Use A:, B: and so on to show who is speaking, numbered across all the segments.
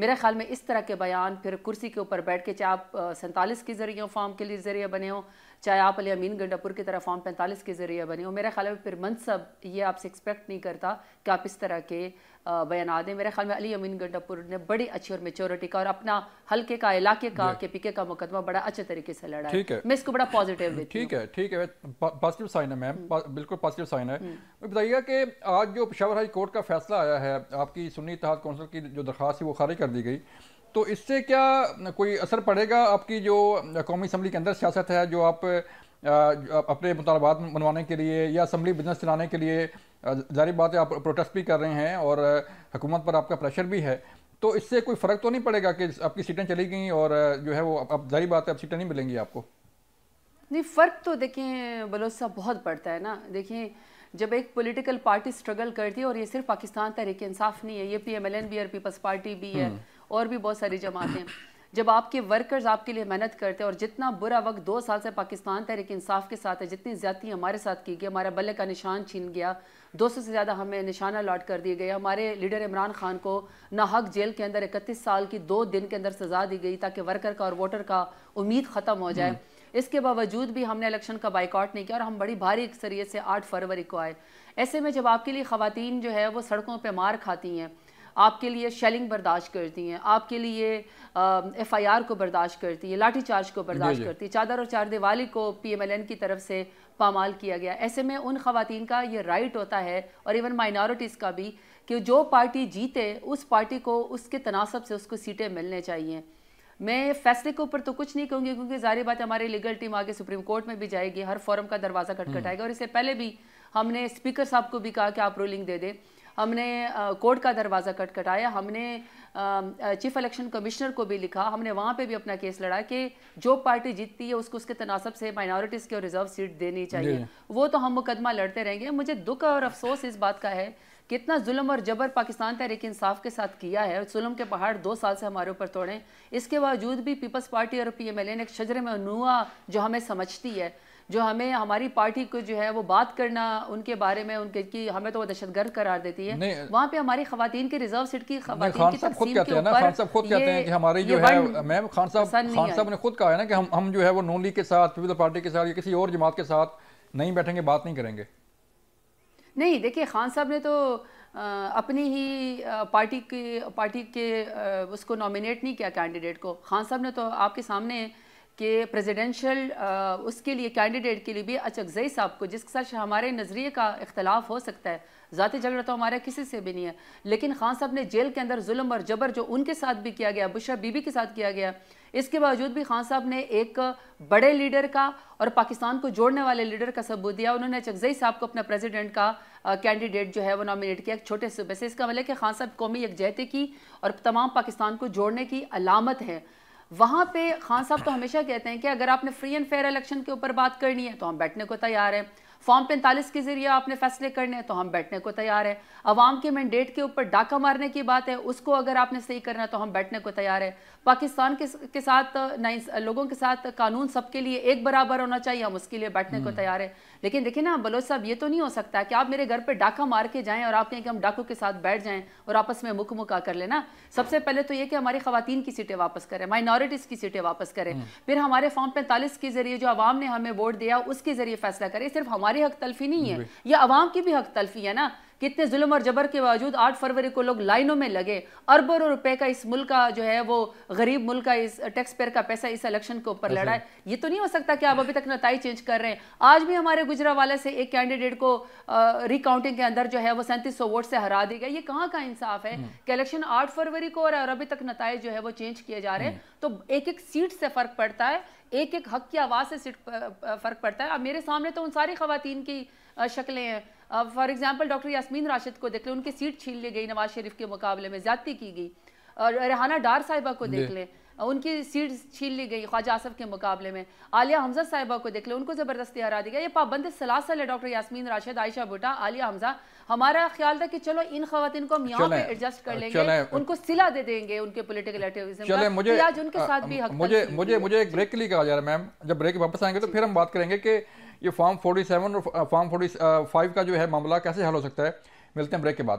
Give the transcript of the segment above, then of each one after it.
A: میرے خیال میں اس طرح کے بیان پھر کرسی کے اوپر بیٹھ کے، چاہے آپ 47 کے ذریعے فارم کے لیے ذریعہ بنے ہوں، چاہے آپ علی امین گنڈاپور کی طرح فارم 45 کے ذریعے بنے ہوں، میرے خیال میں پھر منصب یہ آپ سے ایکسپیکٹ نہیں کرتا کہ آپ اس طرح کے بیانات دیں. میرے خیال میں علی امین گنڈاپور نے بڑی اچھی اور میچورٹی کا اور اپنا حلقے کا، علاقے کا، کے پی کے کا مقدمہ بڑا اچھے طریقے سے لڑا ہے. میں اس کو بڑا پازیٹیو دیتی ہوں.
B: ٹھیک ہے، پازیٹیو سائن ہے میم، بالکل پازیٹیو سائن ہے. بتائیے کہ آج جو پشاور ہائی کورٹ کا فیصلہ آیا ہے، آپ کی سنی اتحاد کونسل کی جو درخواست تھی وہ خارج کر دی گئی، تو اس سے کیا کوئی اثر پڑے گا آپ کی جو قومی اسمبلی کے اندر سیاست ہے، جو آپ اپنے مطالبات منوانے کے لیے یا اسمبلی بزنس چلانے کے لیے، ظاہر بات ہے آپ پروٹیسٹ بھی کر رہے ہیں اور حکومت پر آپ کا پریشر بھی ہے، تو اس سے کوئی فرق تو نہیں پڑے گا کہ آپ کی سیٹیں چلی گئیں اور جو ہے وہ اب ظاہر بات ہے اب سیٹیں نہیں ملیں گی آپ کو؟
A: نہیں، فرق تو دیکھیں بلوچ صاحب بہت پڑتا ہے نا. دیکھیں جب ایک پولیٹیکل پارٹی سٹرگل کرتی ہے، اور یہ صرف پاکستان تحریک انصاف نہیں ہے، یہ پی ایم ایل این بھی ہے، پیپلز پارٹی بھی ہے، اور بھی بہت ساری جماعتیں. جب آپ کے ورکرز آپ کے لیے محنت کرتے ہیں، اور جتنا برا وقت 2 سال سے پاکستان تحریک انصاف کے ساتھ ہے، جتنی زیادتی ہمارے ساتھ کی گئی، ہمارا بلے کا نشان چھین گیا، 200 سے زیادہ ہمیں نشانہ لاٹ کر دیے گئے، ہمارے لیڈر عمران خان کو ناحق جیل کے اندر 31 سال کی 2 دن کے اندر سزا دی گئی تاکہ ورکر کا اور ووٹر کا امید ختم ہو جائے. اس کے باوجود بھی ہم نے الیکشن کا بائیکاٹ نہیں کیا، اور ہم بڑی بھاری اکثریت سے 8 فروری کو آئے. ایسے میں جب آپ کے لیے خواتین جو ہے وہ سڑکوں پہ مار کھاتی ہیں، آپ کے لیے شیلنگ برداشت کرتی ہیں، آپ کے لیے ایف آئی آر کو برداشت کرتی ہیں، لاٹھی چارج کو برداشت کرتی ہیں، چادر اور چار دیوالی کو پی ایم ایل این کی طرف سے پامال کیا گیا. ایسے میں ان خواتین کا یہ رائٹ ہوتا ہے، اور ایون مائنورٹیز کا بھی، کہ جو پارٹی جیتے اس پارٹی کو اس کے تناسب سے اس کو سیٹیں ملنے چاہیے. میں فیصلے کے اوپر تو کچھ نہیں کہوں گی، کیونکہ ظاہر بات ہے ہماری لیگل ٹیم آگے سپریم کورٹ میں بھی جائے گی، ہر فورم کا دروازہ کھٹکھٹائے گا. اور اس سے پہلے بھی ہم نے اسپیکر صاحب کو بھی کہا کہ آپ رولنگ دے دیں، ہم نے کورٹ کا دروازہ کھٹکھٹایا، ہم نے چیف الیکشن کمشنر کو بھی لکھا، ہم نے وہاں پہ بھی اپنا کیس لڑا کہ جو پارٹی جیتتی ہے اس کو اس کے تناسب سے مائنورٹیز کے اور ریزرو سیٹ دینی چاہیے. وہ تو ہم مقدمہ لڑتے رہیں گے. مجھے دکھ اور افسوس اس بات کا ہے کہ اتنا ظلم اور جبر پاکستان تحریک انصاف کے ساتھ کیا ہے، ظلم کے پہاڑ 2 سال سے ہمارے اوپر توڑے، اس کے باوجود بھی پیپلز پارٹی اور پی ایم ایل این ایک شجر ممنوعہ جو ہمیں سمجھتی ہے، جو ہمیں ہماری پارٹی کو جو ہے وہ بات کرنا ان کے بارے میں، ان کے کی ہمیں تو وہ دہشت گرد قرار دیتی ہے، وہاں پہ ہماری خواتین کے ریزرو سیٹ کی خواتین کی تقسیم کے اوپر
B: خان صاحب خود کہتے ہیں کہ ہماری جو ہے میم، خان صاحب نے خود کہا ہے نا کہ ہم جو ہے وہ نون لیگ کے ساتھ، پیپلز پارٹی کے ساتھ یا کسی اور جماعت کے ساتھ نہیں بیٹھیں گے، بات نہیں کریں گے.
A: نہیں دیکھیے، خان صاحب نے تو اپنی ہی پارٹی کے اس کو نامینیٹ نہیں کیا کینڈیڈیٹ کو. خان صاحب نے تو آپ کے سامنے کہ پریزیڈنشل اس کے لیے کینڈیڈیٹ کے لیے بھی اچکزئی صاحب کو، جس کے ساتھ ہمارے نظریے کا اختلاف ہو سکتا ہے، ذاتی جھگڑا تو ہمارا کسی سے بھی نہیں ہے، لیکن خان صاحب نے جیل کے اندر ظلم اور جبر جو ان کے ساتھ بھی کیا گیا، بشرا بی بی کے ساتھ کیا گیا، اس کے باوجود بھی خان صاحب نے ایک بڑے لیڈر کا اور پاکستان کو جوڑنے والے لیڈر کا ثبوت دیا. انہوں نے اچکزئی صاحب کو اپنا پریزیڈنٹ کا کینڈیڈیٹ جو ہے وہ نامینیٹ کیا ایک چھوٹے صوبے سے. اس کا مطلب ہے کہ خان صاحب قومی یکجہتی کی اور تمام پاکستان کو جوڑنے کی علامت ہے. وہاں پہ خان صاحب تو ہمیشہ کہتے ہیں کہ اگر آپ نے فری اینڈ فیئر الیکشن کے اوپر بات کرنی ہے تو ہم بیٹھنے کو تیار ہیں، فارم 45 کے ذریعے آپ نے فیصلے کرنے ہیں تو ہم بیٹھنے کو تیار ہیں، عوام کے مینڈیٹ کے اوپر ڈاکہ مارنے کی بات ہے اس کو اگر آپ نے صحیح کرنا ہے تو ہم بیٹھنے کو تیار ہیں، پاکستان کے ساتھ لوگوں کے ساتھ قانون سب کے لیے ایک برابر ہونا چاہیے، ہم اس کے لیے بیٹھنے کو تیار ہیں. لیکن دیکھیں نا بلوچ صاحب، یہ تو نہیں ہو سکتا کہ آپ میرے گھر پہ ڈاکہ مار کے جائیں اور آپ کہیں کہ ہم ڈاکوں کے ساتھ بیٹھ جائیں اور آپس میں مکا کر لیں نا. سب سے پہلے تو یہ کہ ہماری خواتین کی سیٹیں واپس کریں، مائنورٹیز کی سیٹیں واپس کریں، پھر ہمارے فارم 45 کے ذریعے جو عوام نے ہمیں ووٹ دیا اس کے ذریعے فیصلہ کریں. صرف ہماری حق تلفی نہیں ہے، یہ عوام کی بھی حق تلفی ہے نا. کتنے ظلم اور جبر کے باوجود 8 فروری کو لوگ لائنوں میں لگے، اربوں روپے کا اس ملک کا جو ہے وہ غریب ملک کا اس ٹیکس پیئر کا پیسہ اس الیکشن کے اوپر لڑا ہے. یہ تو نہیں ہو سکتا کہ آپ ابھی تک نتائج چینج کر رہے ہیں. آج بھی ہمارے گجرانوالہ سے ایک کینڈیڈیٹ کو ری کاؤنٹنگ کے اندر جو ہے وہ 3700 ووٹ سے ہرا دیا گیا. یہ کہاں کا انصاف ہے کہ الیکشن 8 فروری کو اور ابھی تک نتائج جو ہے وہ چینج کیے جا رہے ہیں. تو ایک ایک سیٹ سے فرق پڑتا ہے، ایک ایک حق کی آواز سے سیٹ فرق پڑتا ہے. اب میرے سامنے تو ان ساری خواتین کی شکلیں ہیں. For example doctor Yasmin Rashid کو دیکھ لیں، ان کی سیٹ چھین لی گئی، نواز شریف کے مقابلے میں زیادتی کی گئی. اور ریحانہ ڈار صاحبہ کو دیکھ لیں، ان کی سیٹ چھین لی گئی خواجہ آصف کے مقابلے میں. عالیہ حمزہ صاحبہ کو دیکھ لیں، ان کو زبردستی ہرا دی گیا. یہ پابند سلاسل ہے ڈاکٹر یاسمین راشد، عائشہ بھٹا، عالیہ حمزہ. ہمارا خیال تھا کہ چلو ان خواتین کو ہم یہاں پہ ایڈجسٹ کر لیں گے، ان کو صلہ دے دیں گے ان کے پولیٹیکل ایکٹیویزم کا. آج ان کے ساتھ بھی حق
B: مجھے ایک بریک کے لیے کہا جا رہا ہے میم. جب بریک واپس آئیں گے تو پھر ہم بات کریں گے کہ یہ فارم 47 اور فارم 45 کا جو ہے معاملہ کیسے حل ہو سکتا ہے. ملتے ہیں بریک کے بعد.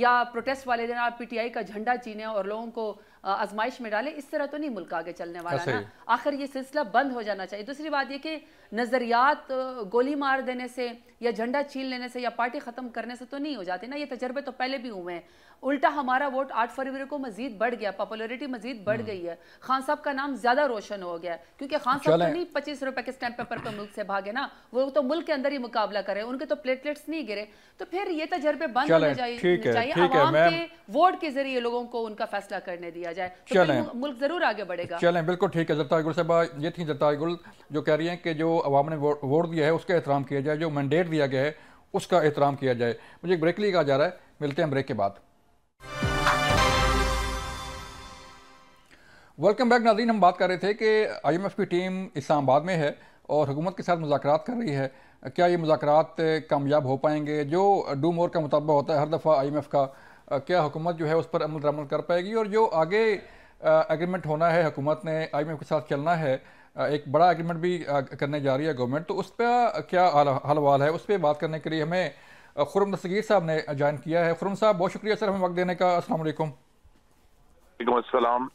A: یا پروٹیسٹ والے دن آپ پی ٹی آئی کا جھنڈا چینیں اور لوگوں کو آزمائش میں ڈالیں. اس طرح تو نہیں ملک آگے چلنے والا نا. آخر یہ سلسلہ بند ہو جانا چاہیے. دوسری بات یہ کہ نظریات گولی مار دینے سے یا جھنڈا چھین لینے سے یا پارٹی ختم کرنے سے تو نہیں ہو جاتے نا. یہ تجربے تو پہلے بھی ہوئے ہیں. الٹا ہمارا ووٹ 8 فروری کو مزید بڑھ گیا, پاپولیرٹی مزید بڑھ گئی ہے. خان صاحب کا نام زیادہ روشن ہو گیا کیونکہ خان صاحب تو نہیں 25 روپے کے سٹیمپ پیپر پہ ملک سے بھاگے نا, وہ تو ملک کے اندر ہی مقابلہ کرے, ان کے تو پلیٹلیٹس نہیں گرے. تو پھر یہ تجربے بند ہونے چاہیے, عوام کے ووٹ کے ذریعے لوگوں کو ان کا فیصلہ کرنے دیا جائے تو پھر ملک ضرور آگے بڑھے گا.
B: چلیں بالکل ٹھیک ہے. زرتاج گل صاحبہ یہ تھیں زرتاج گل جو کہہ رہی ہیں کہ جو عوام نے ووٹ دیا ہے اس کا احترام کیا جائے, جو مینڈیٹ دیا گیا ہے اس کا احترام کیا جائے. مجھے ایک بریک لیا کہا جا رہا ہے, ملتے ہیں بریک کے بعد. ویلکم بیک ناظرین. ہم بات کر رہے تھے کہ آئی ایم ایف کی ٹیم اسلام آباد میں ہے اور حکومت کے ساتھ مذاکرات کر رہی ہے. کیا یہ مذاکرات کامیاب ہو پائیں گے؟ جو ڈو مور کا مطالبہ ہوتا ہے ہر دفعہ آئی ایم ایف کا, کیا حکومت جو ہے اس پر عمل درآمد کر پائے گی؟ اور جو آگے ایگریمنٹ ہونا ہے, حکومت نے آئی ایم ایف کے ساتھ چلنا ہے, ایک بڑا ایگریمنٹ بھی کرنے جا رہی ہے گورنمنٹ, تو اس پہ کیا حال وال ہے؟ اس پہ بات کرنے کے لیے ہمیں خرم دستگیر صاحب نے جوائن کیا ہے. خرم صاحب بہت شکریہ سر ہمیں وقت دینے کا. السلام علیکم.
C: وعلیکم السلام.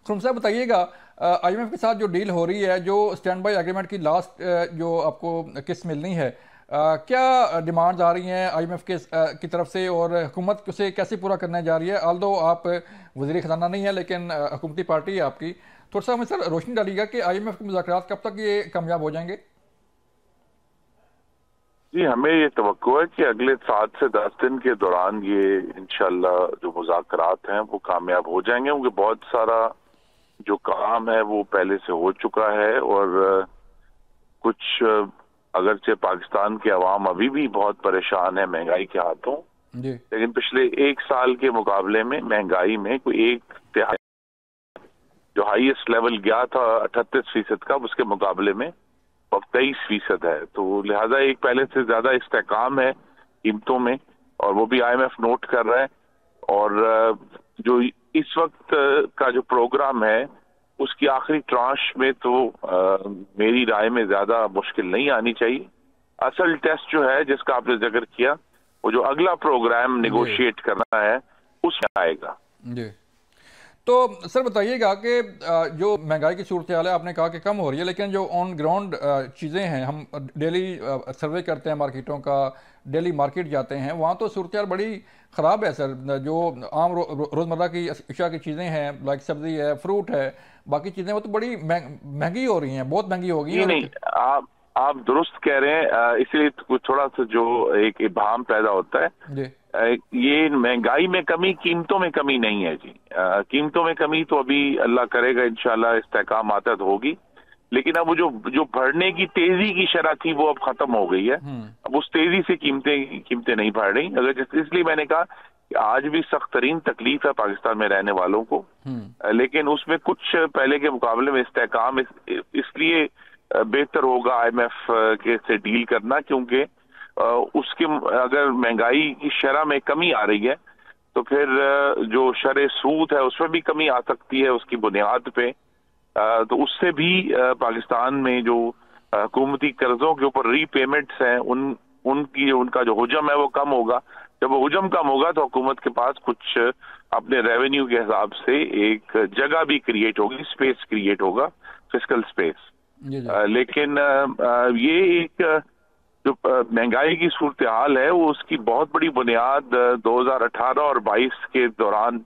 B: خرم صاحب بتائیے گا, آئی ایم ایف کے ساتھ جو ڈیل ہو رہی ہے, جو اسٹینڈ بائی ایگریمنٹ کی لاسٹ جو آپ کو قسط ملنی ہے, کیا ڈیمانڈز آ رہی ہیں آئی ایم ایف کی طرف سے اور حکومت اسے کیسے پورا کرنے جا رہی ہے؟ آلدو آپ وزیر خزانہ نہیں ہیں لیکن حکومتی پارٹی ہے آپ کی, تھوڑا سا ہمیں سر روشنی ڈالیے گا کہ آئی ایم ایف کے مذاکرات کب تک یہ کامیاب ہو جائیں گے؟
C: جی ہمیں یہ توقع ہے کہ اگلے 7 سے 10 دن کے دوران یہ انشاءاللہ جو مذاکرات ہیں وہ کامیاب ہو جائیں گے, کیونکہ بہت سارا جو کام ہے وہ پہلے سے ہو چکا ہے اور کچھ اگرچہ پاکستان کے عوام ابھی بھی بہت پریشان ہے مہنگائی کے ہاتھوں, لیکن پچھلے 1 سال کے مقابلے میں مہنگائی میں کوئی 1/3 جو ہائیسٹ لیول گیا تھا 38% کا, اس کے مقابلے میں اب 23% ہے. تو لہذا ایک پہلے سے زیادہ استحکام ہے قیمتوں میں, اور وہ بھی آئی ایم ایف نوٹ کر رہا ہے. اور جو اس وقت کا جو پروگرام ہے اس کی آخری ٹرانش میں تو میری رائے میں زیادہ مشکل نہیں آنی چاہیے. اصل ٹیسٹ جو ہے جس کا آپ نے ذکر کیا, وہ جو اگلا پروگرام نیگوشیٹ کرنا ہے اس میں آئے گا.
B: جی تو سر بتائیے گا کہ جو مہنگائی کی صورتحال ہے آپ نے کہا کہ کم ہو رہی ہے, لیکن جو آن گراؤنڈ چیزیں ہیں, ہم ڈیلی سروے کرتے ہیں مارکیٹوں کا, ڈیلی مارکیٹ جاتے ہیں, وہاں تو صورتحال بڑی خراب ہے سر. جو عام روزمرہ کی اشیاء کی چیزیں ہیں لائک سبزی ہے, فروٹ ہے, باقی چیزیں وہ تو بڑی مہنگی ہو رہی ہیں, بہت مہنگی ہو گئی ہیں.
C: نہیں آپ درست کہہ رہے ہیں, اسی لیے تھوڑا سا جو ایک ابہام پیدا ہوتا ہے. یہ مہنگائی میں کمی قیمتوں میں کمی نہیں ہے جی. قیمتوں میں کمی تو ابھی اللہ کرے گا انشاءاللہ استحکام آتا تو ہوگی, لیکن اب وہ جو بڑھنے کی تیزی کی شرح تھی وہ اب ختم ہو گئی ہے. اب اس تیزی سے قیمتیں نہیں بڑھ رہی. اس لیے میں نے کہا کہ آج بھی سخت ترین تکلیف ہے پاکستان میں رہنے والوں کو, لیکن اس میں کچھ پہلے کے مقابلے میں استحکام اس لیے بہتر ہوگا آئی ایم ایف کے سے ڈیل کرنا, کیونکہ اس کے اگر مہنگائی کی شرح میں کمی آ رہی ہے تو پھر جو شرح سود ہے اس میں بھی کمی آ سکتی ہے اس کی بنیاد پہ. تو اس سے بھی پاکستان میں جو حکومتی قرضوں کے اوپر ری پیمنٹس ہیں ان کا جو حجم ہے وہ کم ہوگا. جب وہ حجم کم ہوگا تو حکومت کے پاس کچھ اپنے ریونیو کے حساب سے ایک جگہ بھی کریٹ ہوگی, اسپیس کریٹ ہوگا, فسکل اسپیس. لیکن یہ ایک جو مہنگائی کی صورتحال ہے وہ اس کی بہت بڑی بنیاد 2018 اور 22 کے دوران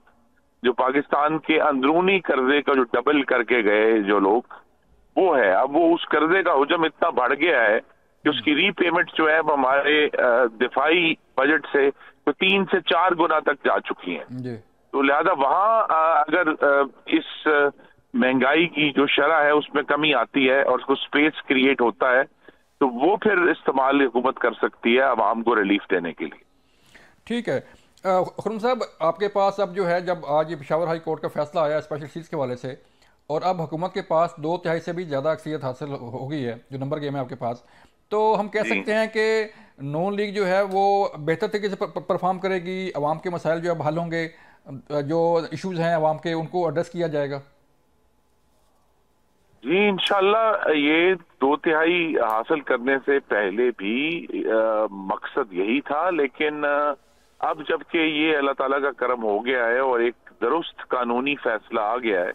C: جو پاکستان کے اندرونی قرضے کا جو ڈبل کر کے گئے جو لوگ وہ ہے. اب وہ اس قرضے کا حجم اتنا بڑھ گیا ہے کہ اس کی ری پیمنٹ جو ہے وہ ہمارے دفاعی بجٹ سے 3 سے 4 گنا تک جا چکی ہیں. تو لہذا وہاں اگر اس مہنگائی کی جو شرح ہے اس میں کمی آتی ہے اور اس کو سپیس کریٹ ہوتا ہے تو وہ پھر استعمال حکومت کر سکتی ہے عوام کو ریلیف دینے کے لیے.
B: ٹھیک ہے. خرم صاحب آپ کے پاس اب جو ہے, جب آج یہ پشاور ہائی کورٹ کا فیصلہ آیا اسپیشل سیٹس کے حوالے سے, اور اب حکومت کے پاس 2/3 سے بھی زیادہ اکثریت حاصل ہو گئی ہے, جو نمبر گیم ہے آپ کے پاس, تو ہم کہہ سکتے ہیں کہ نون لیگ جو ہے وہ بہتر طریقے سے پرفارم کرے گی, عوام کے مسائل جو اب حل ہوں گے, جو ایشوز ہیں عوام کے ان کو ایڈریس کیا جائے گا.
C: جی انشاءاللہ یہ 2/3 حاصل کرنے سے پہلے بھی مقصد یہی تھا, لیکن اب جبکہ یہ اللہ تعالیٰ کا کرم ہو گیا ہے اور ایک درست قانونی فیصلہ آ گیا ہے،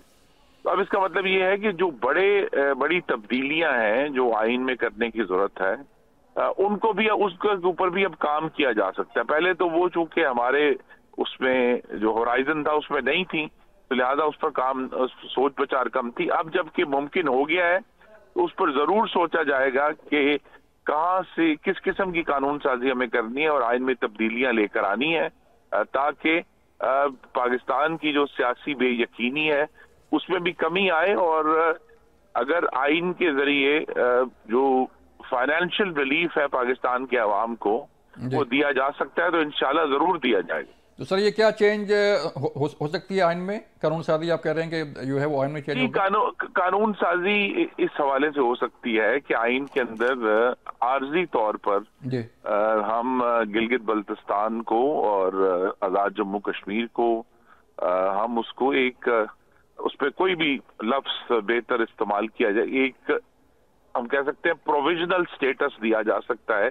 C: تو اب اس کا مطلب یہ ہے کہ جو بڑی تبدیلیاں ہیں جو آئین میں کرنے کی ضرورت ہے، ان کو بھی اس کے اوپر بھی اب کام کیا جا سکتا ہے۔ پہلے تو وہ چونکہ ہمارے اس میں جو ہورائزن تھا اس میں نہیں تھی، تو لہذا اس پر کام سوچ بچار کم تھی۔ اب جب کہ ممکن ہو گیا ہے تو اس پر ضرور سوچا جائے گا کہ کہاں سے کس قسم کی قانون سازی ہمیں کرنی ہے اور آئین میں تبدیلیاں لے کر آنی ہے، تاکہ پاکستان کی جو سیاسی بے یقینی ہے اس میں بھی کمی آئے، اور اگر آئین کے ذریعے جو فائنینشیل ریلیف ہے پاکستان کے عوام کو وہ دیا جا سکتا ہے تو انشاءاللہ ضرور دیا جائے گا۔
B: تو سر یہ کیا چینج ہو سکتی ہے آئین میں؟ قانون سازی آپ کہہ رہے ہیں کہ جو ہے وہ آئین میں چینج ہوگی؟
C: قانون سازی اس حوالے سے ہو سکتی ہے کہ آئین کے اندر عارضی طور پر ہم گلگت بلتستان کو اور آزاد جموں کشمیر کو ہم اس کو اس پہ کوئی بھی لفظ بہتر استعمال کیا جائے، ایک ہم کہہ سکتے ہیں پروویژنل سٹیٹس دیا جا سکتا ہے،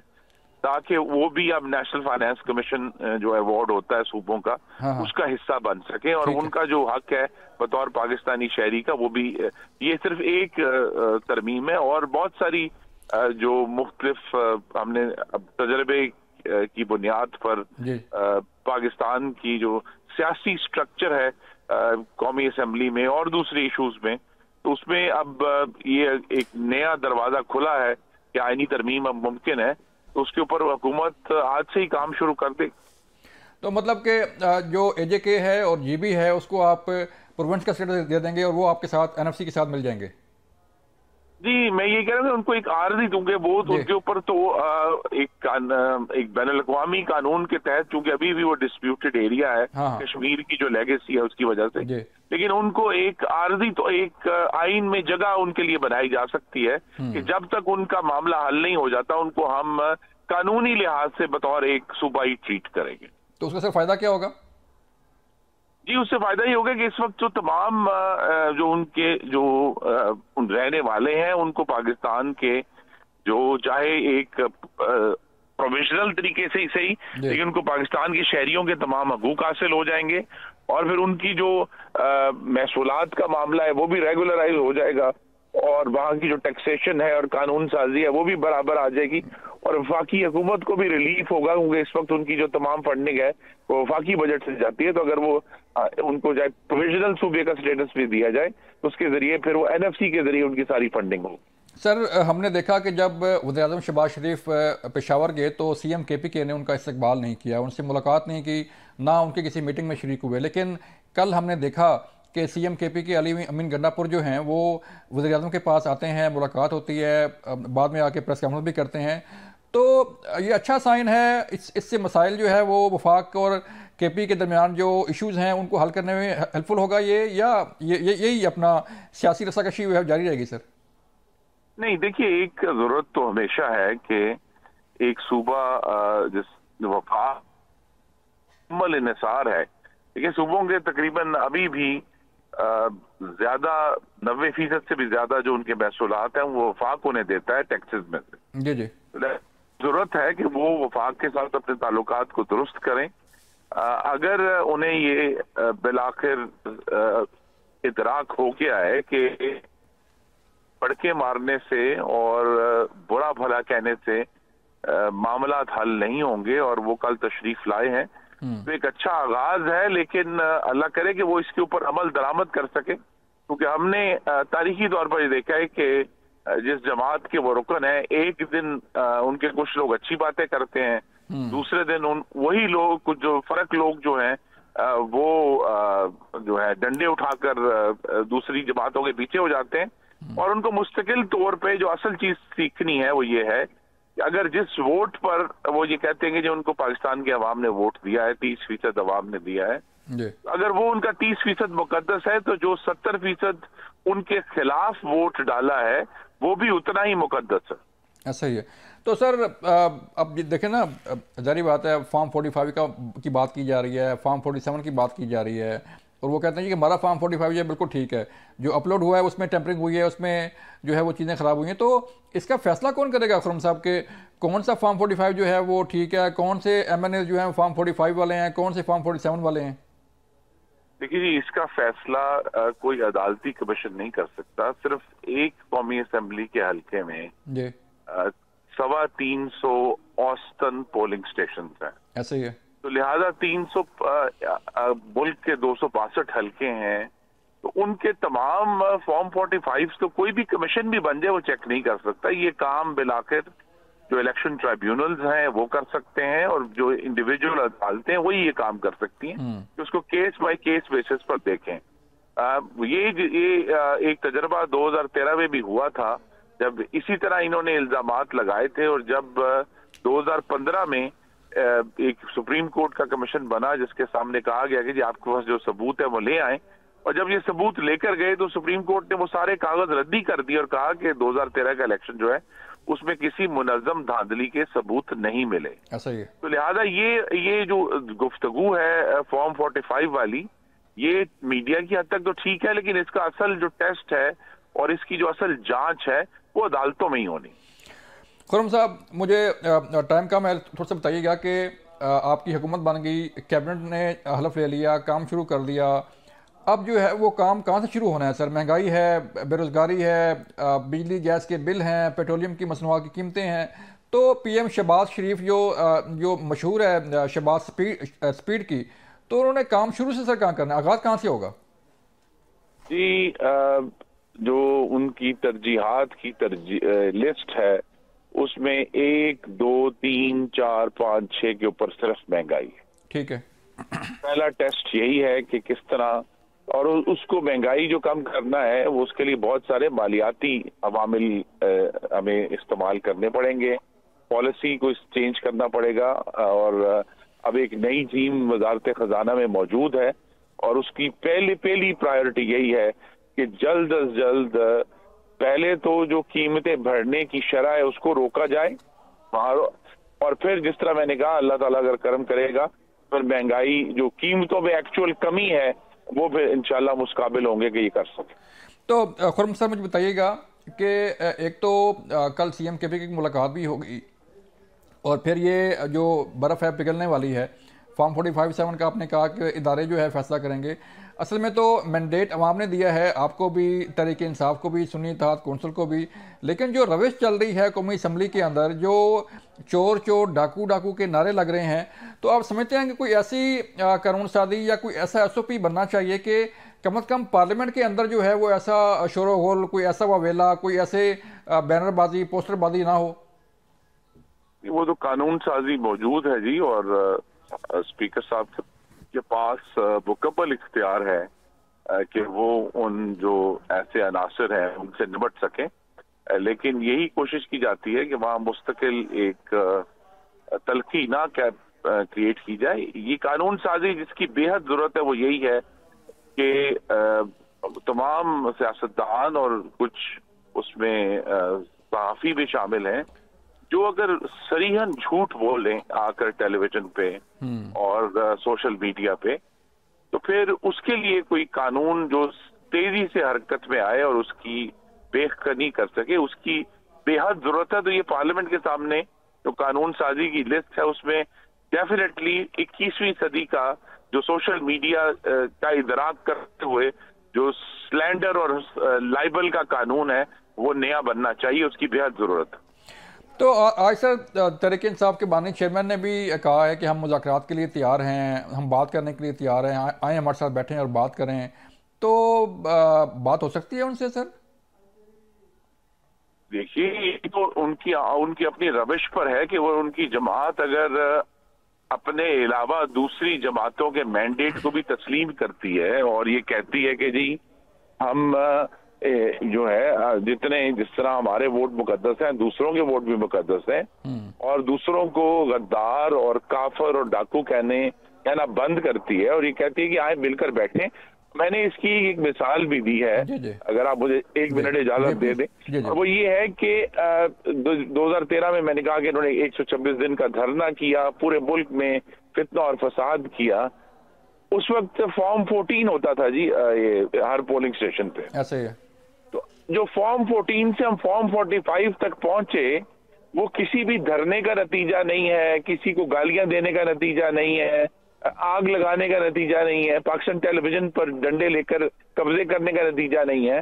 C: تاکہ وہ بھی اب نیشنل فائنانس کمیشن جو ایوارڈ ہوتا ہے صوبوں کا اس کا حصہ بن سکے، اور ان کا جو حق ہے بطور پاکستانی شہری کا وہ بھی۔ یہ صرف ایک ترمیم ہے، اور بہت ساری جو مختلف ہم نے تجربے کی بنیاد پر پاکستان کی جو سیاسی سٹرکچر ہے قومی اسمبلی میں اور دوسری ایشوز میں، تو اس میں اب یہ ایک نیا دروازہ کھلا ہے کہ آئینی ترمیم اب ممکن ہے، تو اس کے اوپر حکومت آج سے ہی کام شروع کر دے۔
B: تو مطلب کہ جو اے جے کے ہے اور جی بی ہے اس کو آپ پروونس کا اسٹیٹس دے دیں گے اور وہ آپ کے ساتھ این ایف سی کے ساتھ مل جائیں گے؟
C: جی میں یہ کہہ رہا ہوں ان کو ایک عارضی دوں گے وہ، تو ان کے اوپر تو ایک بین الاقوامی قانون کے تحت، چونکہ ابھی بھی وہ ڈسپیوٹڈ ایریا ہے کشمیر کی جو لیگیسی ہے اس کی وجہ سے، لیکن ان کو ایک عارضی تو ایک آئین میں جگہ ان کے لیے بنائی جا سکتی ہے کہ جب تک ان کا معاملہ حل نہیں ہو جاتا ان کو ہم قانونی لحاظ سے بطور ایک صوبائی ٹریٹ کریں گے۔
B: تو اس کا سر فائدہ کیا ہوگا؟
C: جی اس سے فائدہ یہ ہوگا کہ اس وقت جو تمام جو ان کے جو رہنے والے ہیں ان کو پاکستان کے جو چاہے ایک پروویژنل طریقے سے ہی صحیح، لیکن ان کو پاکستان کے شہریوں کے تمام حقوق حاصل ہو جائیں گے، اور پھر ان کی جو محصولات کا معاملہ ہے وہ بھی ریگولرائز ہو جائے گا، اور وہاں کی جو ٹیکسیشن ہے اور قانون سازی ہے وہ بھی برابر آ جائے گی، اور وفاقی حکومت کو بھی ریلیف ہوگا، کیونکہ اس وقت ان کی جو تمام فنڈنگ ہے وہ وفاقی بجٹ سے جاتی ہے، تو اگر وہ ان کو جائے پروویژنل صوبے کا سٹیٹس بھی دیا جائے تو اس کے ذریعے پھر وہ این ایف سی کے ذریعے ان کی ساری فنڈنگ ہوگی۔
B: سر ہم نے دیکھا کہ جب وزیراعظم شہباز شریف پشاور گئے تو سی ایم کے پی کے نے ان کا استقبال نہیں کیا، ان سے ملاقات نہیں کی، نہ ان کے کسی میٹنگ میں شریک ہوئے، لیکن کل ہم نے دیکھا کہ سی ایم کے پی کے علی امین گنڈاپور جو ہیں وہ وزیراعظم کے پاس آتے ہیں، ملاقات ہوتی ہے، بعد میں آ کے پریس کانفرنس بھی کرتے ہیں، تو یہ اچھا سائن ہے۔ اس سے مسائل جو ہے وہ وفاق اور کے پی کے درمیان جو ایشوز ہیں ان کو حل کرنے میں ہیلپ فل ہوگا یہ، یا یہی اپنا سیاسی رساکشی جاری رہے گی؟ سر
C: نہیں، دیکھیے ایک ضرورت تو ہمیشہ ہے کہ ایک صوبہ جس وفاق مکمل انحصار ہے، لیکن صوبوں کے تقریباً ابھی بھی زیادہ 90% سے بھی زیادہ جو ان کے محصولات ہیں وہ وفاق انہیں دیتا ہے ٹیکسز میں سے۔
B: جی جی
C: ضرورت ہے کہ وہ وفاق کے ساتھ اپنے تعلقات کو درست کریں۔ اگر انہیں یہ بالآخر ادراک ہو گیا ہے کہ پڑکے مارنے سے اور برا بھلا کہنے سے معاملات حل نہیں ہوں گے، اور وہ کل تشریف لائے ہیں تو ایک اچھا آغاز ہے، لیکن اللہ کرے کہ وہ اس کے اوپر عمل درآمد کر سکے، کیونکہ ہم نے تاریخی طور پر یہ دیکھا ہے کہ جس جماعت کے وہ رکن ہیں ایک دن ان کے کچھ لوگ اچھی باتیں کرتے ہیں، دوسرے دن وہی لوگ کچھ جو فرق لوگ جو ہیں وہ جو ہے ڈنڈے اٹھا کر دوسری جماعتوں کے پیچھے ہو جاتے ہیں، اور ان کو مستقل طور پہ جو اصل چیز سیکھنی ہے وہ یہ ہے کہ اگر جس ووٹ پر وہ یہ کہتے ہیں کہ جو ان کو پاکستان کے عوام نے ووٹ دیا ہے، 30% عوام نے دیا ہے، اگر وہ ان کا 30% مقدس ہے تو جو 70% ان کے خلاف ووٹ ڈالا ہے وہ بھی اتنا ہی مقدس ہے۔
B: ایسا ہی ہے۔ تو سر اب دیکھیں نا، ظاہری بات ہے فارم 45 کی بات کی جا رہی ہے، فارم 47 کی بات کی جا رہی ہے، اور وہ کہتے ہیں کہ ہمارا فارم 45 جو ہے بالکل ٹھیک ہے, جو اپلوڈ ہوا ہے اس میں ٹیمپرنگ ہوئی ہے, اس میں جو ہے وہ چیزیں خراب ہوئی ہیں. تو اس کا فیصلہ کون کرے گا خرم صاحب کہ کون سا فارم 45 جو ہے وہ ٹھیک ہے, کون سے ایم این اے جو ہیں فارم 45 والے ہیں, کون سے فارم 47 والے ہیں؟
C: دیکھیے جی, اس کا فیصلہ کوئی عدالتی کمیشن نہیں کر سکتا. صرف ایک قومی اسمبلی کے حلقے میں 350 اوسطن پولنگ سٹیشنز ہیں.
B: ایسے ہی ہے.
C: تو لہذا 300 ملک کے 262 حلقے ہیں, تو ان کے تمام فارم 45 تو کوئی بھی کمیشن بھی بن جائے وہ چیک نہیں کر سکتا. یہ کام بالآخر جو الیکشن ٹرائیبیونلز ہیں وہ کر سکتے ہیں, اور جو انڈیویجول عدالتیں ہیں وہی یہ کام کر سکتی ہیں کہ اس کو کیس بائی کیس بیسس پر دیکھیں. یہ ایک تجربہ 2013 میں بھی ہوا تھا جب اسی طرح انہوں نے الزامات لگائے تھے, اور جب 2015 میں ایک سپریم کورٹ کا کمیشن بنا جس کے سامنے کہا گیا کہ جی آپ کے پاس جو ثبوت ہے وہ لے آئیں, اور جب یہ ثبوت لے کر گئے تو سپریم کورٹ نے وہ سارے کاغذ ردی کر دی اور کہا کہ 2013 کا الیکشن جو ہے اس میں کسی منظم دھاندلی کے ثبوت نہیں ملے. تو لہذا یہ جو گفتگو ہے فارم 45 والی, یہ میڈیا کی حد تک تو ٹھیک ہے, لیکن اس کا اصل جو ٹیسٹ ہے اور اس کی جو اصل جانچ ہے وہ عدالتوں میں ہی ہونی.
B: خرم صاحب, مجھے ٹائم کا میں تھوڑا سا بتائیے گا کہ آپ کی حکومت بن گئی, کیبنٹ نے حلف لے لیا, کام شروع کر دیا, اب جو ہے وہ کام کہاں سے شروع ہونا ہے سر؟ مہنگائی ہے, بے روزگاری ہے, بجلی گیس کے بل ہیں, پیٹرولیم کی مصنوعات کی قیمتیں ہیں. تو پی ایم شہباز شریف جو مشہور ہے شہباز سپیڈ کی, تو انہوں نے کام شروع سے سر کہاں کرنا ہے, آغاز کہاں سے ہوگا؟
C: جی, جو ان کی ترجیحات کی لسٹ ہے اس میں 1 2 3 4 5 6 کے اوپر صرف مہنگائی ہے.
B: ٹھیک ہے.
C: پہلا ٹیسٹ یہی ہے کہ کس طرح, اور اس کو مہنگائی جو کم کرنا ہے وہ اس کے لیے بہت سارے مالیاتی عوامل ہمیں استعمال کرنے پڑیں گے, پالیسی کو چینج کرنا پڑے گا, اور اب ایک نئی ٹیم وزارت خزانہ میں موجود ہے, اور اس کی پہلی پرائیورٹی یہی ہے کہ جلد از جلد پہلے تو جو قیمتیں بڑھنے کی شرح ہے اس کو روکا جائے, اور پھر جس طرح میں نے کہا اللہ تعالیٰ اگر کرم کرے گا پھر مہنگائی جو قیمتوں میں ایکچوئل کمی ہے وہ پھر انشاءاللہ مستقبل ہوں گے کہ یہ کر سکیں.
B: تو خرم صاحب مجھے بتائیے گا کہ ایک تو کل سی ایم کے پی کی ملاقات بھی ہوگی, اور پھر یہ جو برف ہے پگھلنے والی ہے, فارم 45-7 کا آپ نے کہا کہ ادارے جو ہے فیصلہ کریں گے. اصل میں تو مینڈیٹ عوام نے دیا ہے, آپ کو بھی, تحریک انصاف کو بھی, سنی اتحاد کونسل کو بھی, لیکن جو روش چل رہی ہے قومی اسمبلی کے اندر, جو چور چور ڈاکو کے نعرے لگ رہے ہیں, تو آپ سمجھتے ہیں کہ کوئی ایسی قانون سازی یا کوئی ایسا ایس او پی بننا چاہیے کہ کم از کم پارلیمنٹ کے اندر جو ہے وہ ایسا شور و غول, کوئی ایسا واویلا, کوئی ایسے بینر بازی, پوسٹر بازی نہ ہو؟
C: وہ تو قانون سازی موجود ہے جی, اور اسپیکر صاحب کے پاس مکمل اختیار ہے کہ وہ ان جو ایسے عناصر ہیں ان سے نمٹ سکیں, لیکن یہی کوشش کی جاتی ہے کہ وہاں مستقل ایک تلخی نہ کریٹ کی جائے. یہ قانون سازی جس کی بے حد ضرورت ہے وہ یہی ہے کہ تمام سیاستدان اور کچھ اس میں صحافی بھی شامل ہیں جو اگر صریحاً جھوٹ بولیں آ کر ٹیلی ویژن پہ اور سوشل میڈیا پہ, تو پھر اس کے لیے کوئی قانون جو تیزی سے حرکت میں آئے اور اس کی بیخ کنی کر سکے, اس کی بے حد ضرورت ہے. تو یہ پارلیمنٹ کے سامنے جو قانون سازی کی لسٹ ہے اس میں ڈیفینیٹلی 21ویں صدی کا جو سوشل میڈیا کا ادراک کرتے ہوئے جو سلینڈر اور لائبل کا قانون ہے وہ نیا بننا چاہیے, اس کی بے حد ضرورت ہے.
B: تو آج سر تحریک انصاف کے بانی چیئرمین نے بھی کہا ہے کہ ہم مذاکرات کے لیے تیار ہیں, ہم بات کرنے کے لیے تیار ہیں, آئیں ہمارے ساتھ بیٹھیں اور بات کریں. تو بات ہو سکتی ہے ان سے سر؟
C: دیکھیے یہ تو ان کی اپنی روش پر ہے کہ وہ ان کی جماعت اگر اپنے علاوہ دوسری جماعتوں کے مینڈیٹ کو بھی تسلیم کرتی ہے اور یہ کہتی ہے کہ جی ہم جو ہے جس طرح ہمارے ووٹ مقدس ہیں دوسروں کے ووٹ بھی مقدس ہیں, اور دوسروں کو غدار اور کافر اور ڈاکو کہنا بند کرتی ہے اور یہ کہتی ہے کہ آئے مل کر بیٹھیں. میں نے اس کی ایک مثال بھی دی ہے, اگر آپ مجھے 1 منٹ اجازت دے دیں, اور وہ یہ ہے کہ 2013 میں نے کہا کہ انہوں نے 126 دن کا دھرنا کیا, پورے ملک میں فتنہ اور فساد کیا. اس وقت فارم 14 ہوتا تھا جی یہ ہر پولنگ اسٹیشن پہ.
B: ایسے ہی ہے.
C: تو جو فارم 14 سے ہم فارم 45 تک پہنچے وہ کسی بھی دھرنے کا نتیجہ نہیں ہے, کسی کو گالیاں دینے کا نتیجہ نہیں ہے, آگ لگانے کا نتیجہ نہیں ہے, پاکستان ٹیلی ویژن پر ڈنڈے لے کر قبضے کرنے کا نتیجہ نہیں ہے.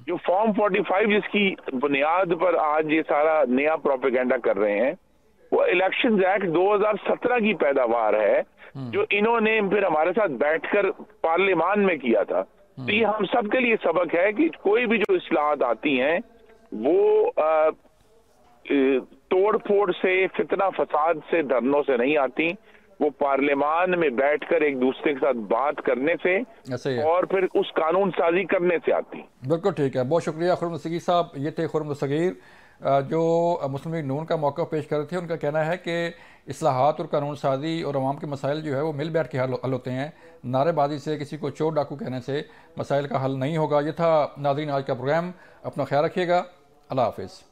C: جو فارم 45 جس کی بنیاد پر آج یہ سارا نیا پروپیگنڈا کر رہے ہیں وہ الیکشنز ایکٹ 2017 کی پیداوار ہے جو انہوں نے پھر ہمارے ساتھ بیٹھ کر پارلیمان میں کیا تھا. تو یہ ہم سب کے لیے سبق ہے کہ کوئی بھی جو اصلاحات آتی ہیں وہ توڑ پھوڑ سے, فتنہ فساد سے, دھرنوں سے نہیں آتی, وہ پارلیمان میں بیٹھ کر ایک دوسرے کے ساتھ بات کرنے سے اور پھر اس قانون سازی کرنے سے آتی.
B: بالکل ٹھیک ہے, بہت شکریہ خرم الصغیر صاحب. یہ تھے خرم الصغیر جو مسلم لیگ نون کا موقف پیش کر رہے تھے. ان کا کہنا ہے کہ اصلاحات اور قانون سازی اور عوام کے مسائل جو ہے وہ مل بیٹھ کے حل ہوتے ہیں, نعرے بازی سے, کسی کو چور ڈاکو کہنے سے مسائل کا حل نہیں ہوگا. یہ تھا ناظرین آج کا پروگرام. اپنا خیال رکھیے گا. اللہ حافظ.